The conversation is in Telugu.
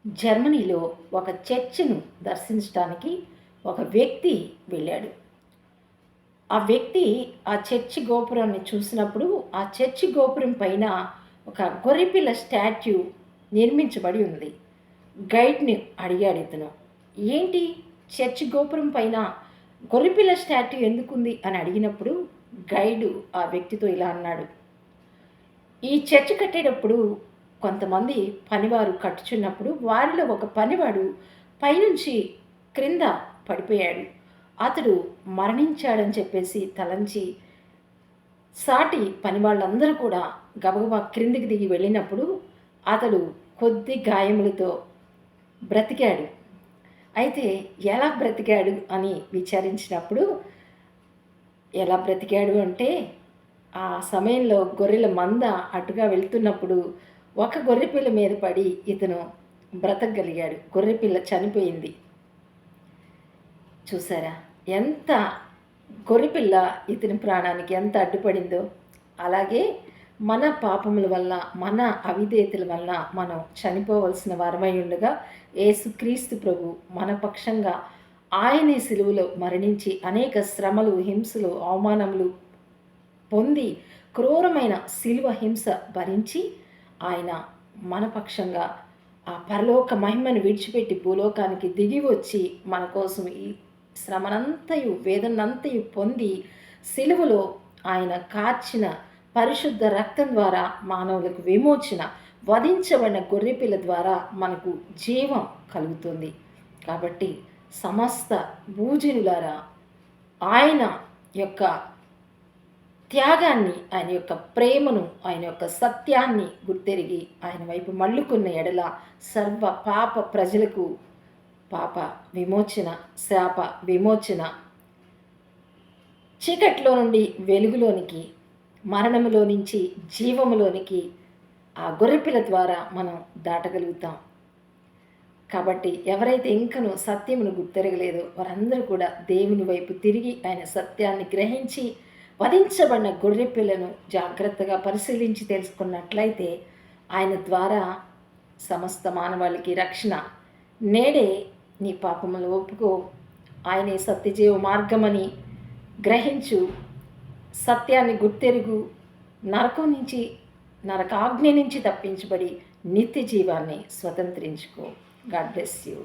జర్మనీలో ఒక చర్చ్‌ను దర్శించటానికి ఒక వ్యక్తి వెళ్ళాడు. ఆ వ్యక్తి ఆ చర్చి గోపురాన్ని చూసినప్పుడు, ఆ చర్చి గోపురం పైన ఒక గొర్రెపిల్ల స్టాట్యూ నిర్మించబడి ఉంది. గైడ్‌ని అడిగాడు ఇతను. "ఏంటి చర్చి గోపురం పైన గొర్రెపిల్ల స్టాట్యూ ఎందుకుంది?" అని అడిగినప్పుడు గైడు ఆ వ్యక్తితో ఇలా అన్నాడు. "ఈ చర్చ్ కట్టేటప్పుడు కొంతమంది పనివారు కట్టుచున్నప్పుడు వారిలో ఒక పనివాడు పైనుంచి క్రింద పడిపోయాడు. అతడు మరణించాడని చెప్పేసి తలంచి సాటి పనివాళ్ళందరూ కూడా గబగబా క్రిందికి దిగి వెళ్ళినప్పుడు అతడు కొద్ది గాయములతో బ్రతికాడు. అయితే ఎలా బ్రతికాడు అని విచారించినప్పుడు ఎలా బ్రతికాడు అంటే ఆ సమయంలో గొర్రెల మంద అటుగా వెళ్తున్నప్పుడు ఒక గొర్రెపిల్ల మీద పడి ఇతను బ్రతకగలిగాడు. గొర్రెపిల్ల చనిపోయింది. చూసారా? ఎంత గొర్రెపిల్ల ఇతని ప్రాణానికి ఎంత అడ్డుపడిందో. అలాగే మన పాపముల వల్ల, మన అవిధేయతల వల్ల మనం చనిపోవలసిన వారమై ఉండగా యేసుక్రీస్తు ప్రభు మన పక్షంగా ఆయనే సిలువలో మరణించి అనేక శ్రమలు, హింసలు, అవమానములు పొంది క్రూరమైన శిలువ హింస భరించి ఆయన మన పక్షంగా ఆ పరలోక మహిమను విడిచిపెట్టి భూలోకానికి దిగి వచ్చి మన కోసం ఈ శ్రమనంతయు వేదనంతయు పొంది సిలువలో ఆయన కార్చిన పరిశుద్ధ రక్తం ద్వారా మానవులకు విమోచన, వధించబడిన గొర్రెపిల్ల ద్వారా మనకు జీవం కలుగుతుంది. కాబట్టి సమస్త భూజనులారా ఆయన యొక్క త్యాగాన్ని, ఆయన యొక్క ప్రేమను, ఆయన యొక్క సత్యాన్ని గుర్తెరిగి ఆయన వైపు మళ్ళుకున్న ఎడల సర్వ పాప ప్రజలకు పాప విమోచన, శాప విమోచన, చీకట్లో నుండి వెలుగులోనికి, మరణములో నుంచి జీవములోనికి ఆ గొర్రెపిల్ల ద్వారా మనం దాటగలుగుతాం. కాబట్టి ఎవరైతే ఇంకనూ సత్యమును గుర్తెరగలేదో వారందరూ కూడా దేవుని వైపు తిరిగి ఆయన సత్యాన్ని గ్రహించి వధించబడిన గొర్రెపిల్లను జాగ్రత్తగా పరిశీలించి తెలుసుకున్నట్లయితే ఆయన ద్వారా సమస్త మానవాళికి రక్షణ. నేడే నీ పాపములు ఒప్పుకో, ఆయనే సత్యజీవ మార్గమని గ్రహించు, సత్యాన్ని గుర్తెరుగు, నరకం నుంచి, నరకాగ్ని నుంచి తప్పించబడి నిత్య జీవాన్ని స్వతంత్రించుకో. God bless you.